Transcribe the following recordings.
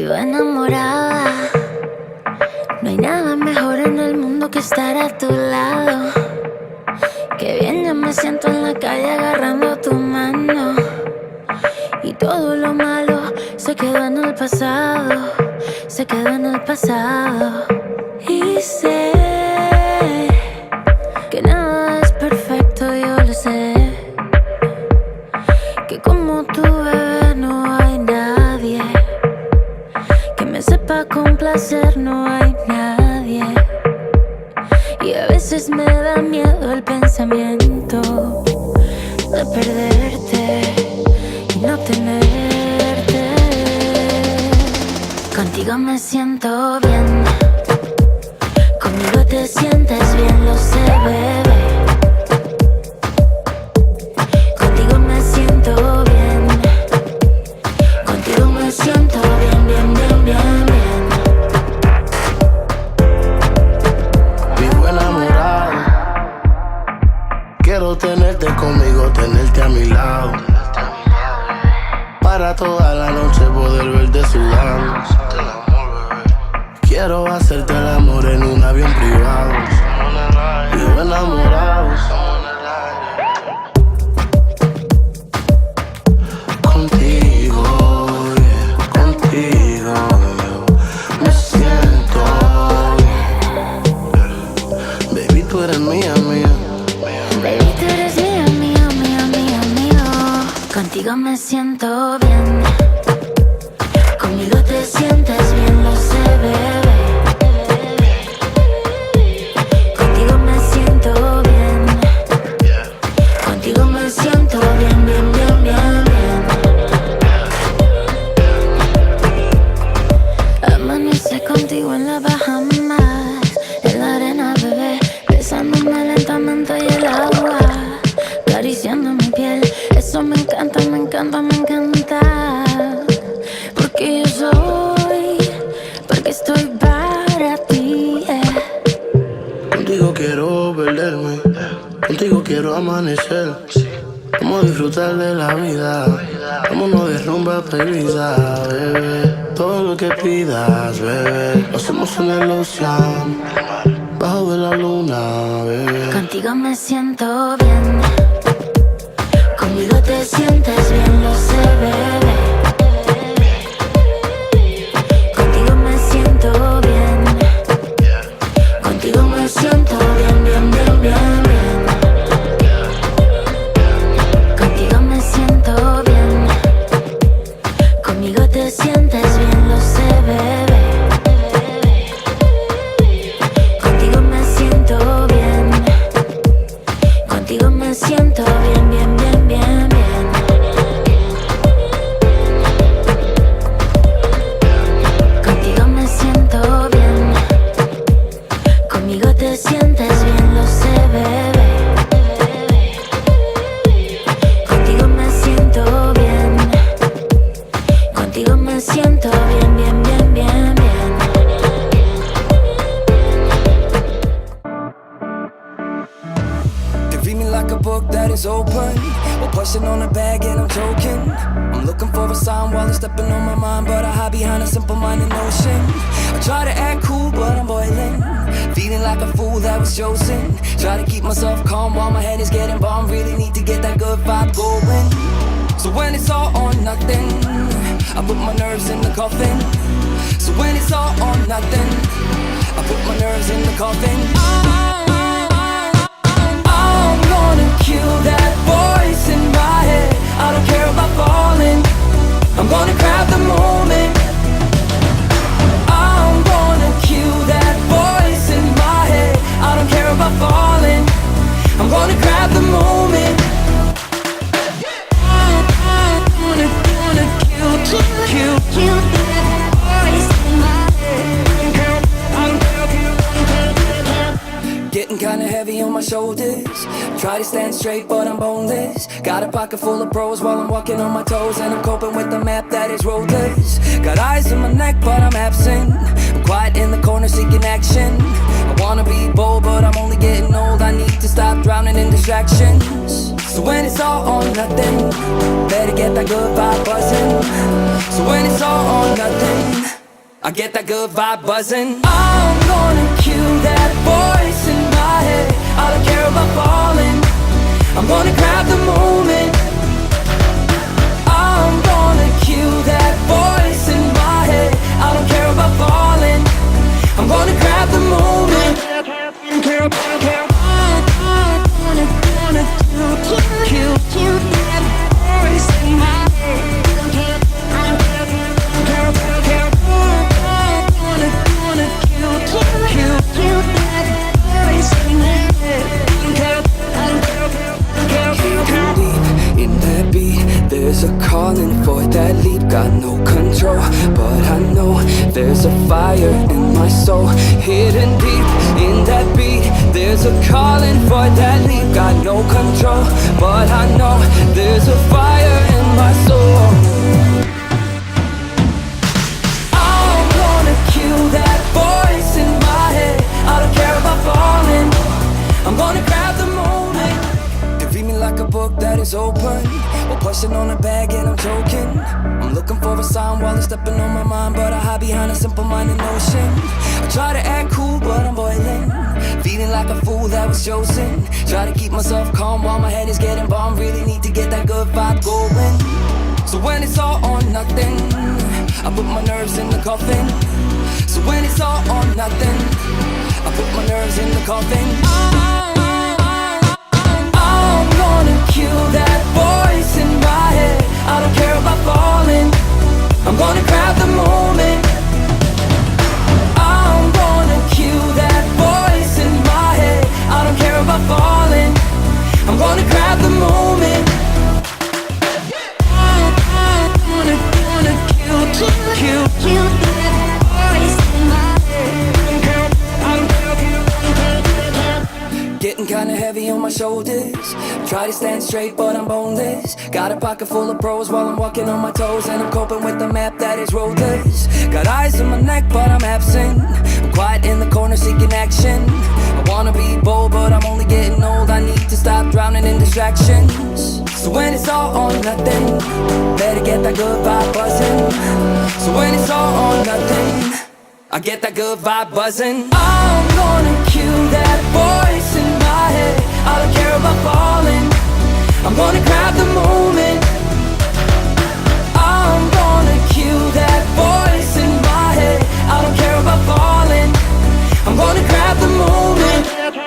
Vivo enamorada. No hay nada mejor en el mundo que estar a tu lado. Qué bien yo me siento en la calle agarrando tu mano. Y todo lo malo se quedó en el pasado. Se quedó en el pasado. Y sé que nada es perfecto, yo lo sé. Que como tu bebé no hay nadie. Que me sepa complacer, no hay nadie. Y a veces me da miedo el pensamiento de perderte y no tenerte. Contigo me siento bien. Conmigo te sientes bien, lo sé, bebé. Contigo me siento bien. Contigo me siento bien, bien, bien, bien, bien. Vivo enamorado. Quiero tenerte conmigo, tenerte a mi lado. Para toda la noche poder verte sudando. Quiero hacerte el amor en un avión privado. Vivo enamorado. Contigo, yeah, contigo yo me siento bien. Baby, tú eres mía, mía. Baby, tú eres mía, mía, mía, mía, mía. Contigo me siento bien. Conmigo te sientes bien, lo sé, bebé. Contigo me siento bien. Contigo me siento bien, bien, bien, bien, bien. Amanecí contigo en la Bahamas, en la arena, bebé, besándome lentamente y el agua acariciando mi piel. Eso me encanta, me encanta, me encanta. Porque yo soy, porque estoy para ti, Contigo quiero perderme, contigo quiero amanecer. Vamos a disfrutar de la vida, vámonos de rumba previsa, bebé. Todo lo que pidas, bebé. Lo hacemos en el océano, bajo de la luna, bebé. Contigo me siento bien. Conmigo te sientes bien, lo sé, bebé. Contigo me siento bien. Contigo me siento bien, bien, bien, bien, bien. Contigo me siento bien. Conmigo te sientes bien, lo sé, bebé. Contigo me siento bien. Contigo me siento bien, bien, bien, bien, bien. Contigo me siento bien. Conmigo te sientes bien, lo sé, bebé. Contigo me siento bien. Contigo me siento bien, bien, bien, bien, bien. They read me like a book that is open. We're pushing on a bag and I'm joking. I'm looking for a sign while it's stepping on my mind, but I hide behind a simple-minded notion. I try to act cool, but I'm boiling. Feeling like a fool that was chosen. Try to keep myself calm while my head is getting bombed. Really need to get that good vibe going. So when it's all or nothing, I put my nerves in the coffin. So when it's all or nothing, I put my nerves in the coffin. I'm gonna kill that voice in my head. I don't care about falling. I'm gonna grab the moment. I'm gonna kill that voice in my head. I don't care about falling. I'm gonna grab the moment. Kill that voice in my head. Getting kinda heavy on my shoulders. Try to stand straight, but I'm boneless. Got a pocket full of pros while I'm walking on my toes, and I'm coping with the map that is roadless. Got eyes on my neck, but I'm absent. I'm quiet in the corner seeking action. I wanna be bold, but I'm only getting old. I need to stop drowning in distractions. So when it's all or nothing, better get that good vibe buzzing. So when it's all or nothing, I get that good vibe buzzing. I'm gonna kill that voice in my head. I don't care about falling. I'm gonna grab the moment. I'm gonna kill that voice in my head. I don't care about falling. I'm gonna grab the moment. Kill that voice in my head. There's a calling for that leap, got no control, but I know there's a fire in my soul, hidden deep in that beat. There's a calling for that leap, got no control, but I know there's a fire in my soul. I'm gonna kill that voice in my head. I don't care about falling. I'm gonna grab the moment. They read me like a book that is open, or pushing on a bag and I'm joking. I'm looking for a sign while it's stepping on my mind, but I hide behind a simple-minded notion. I try to act cool, but I'm boiling, feeling like a fool that was chosen. Try to keep myself calm while my head is getting bombed. Really need to get that good vibe going. So when it's all or nothing, I put my nerves in the coffin. So when it's all or nothing, I put my nerves in the coffin. I'm gonna kill that voice in my head. I don't care about falling. I'm gonna grab the moment. I'm gonna kill that voice in my head. I don't care about falling. I'm gonna grab the moment. I'm gonna kill that voice in my head. Getting kinda heavy on my shoulders. Try to stand straight, but I'm boneless. Got a pocket full of pros while I'm walking on my toes, and I'm coping with the map that is roadless. Got eyes in my neck, but I'm absent. I'm quiet in the corner seeking action. I wanna be bold, but I'm only getting old. I need to stop drowning in distractions. So when it's all or nothing, better get that good vibe buzzing. So when it's all or nothing, I get that good vibe buzzing. I'm gonna kill that voice in my head. I don't care about falling. I'm gonna grab the moment. I'm gonna kill that voice in my head. I don't care about falling. I'm gonna grab the moment. I'm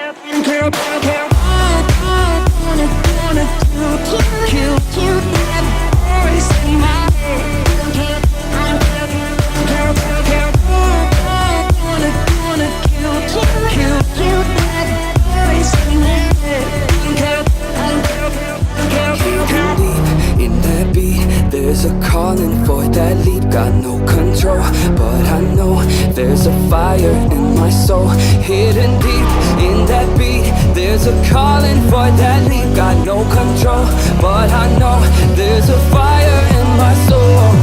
gonna kill that voice in my head. There's a calling for that leap, got no control, but I know there's a fire in my soul, hidden deep in that beat. There's a calling for that leap, got no control, but I know there's a fire in my soul.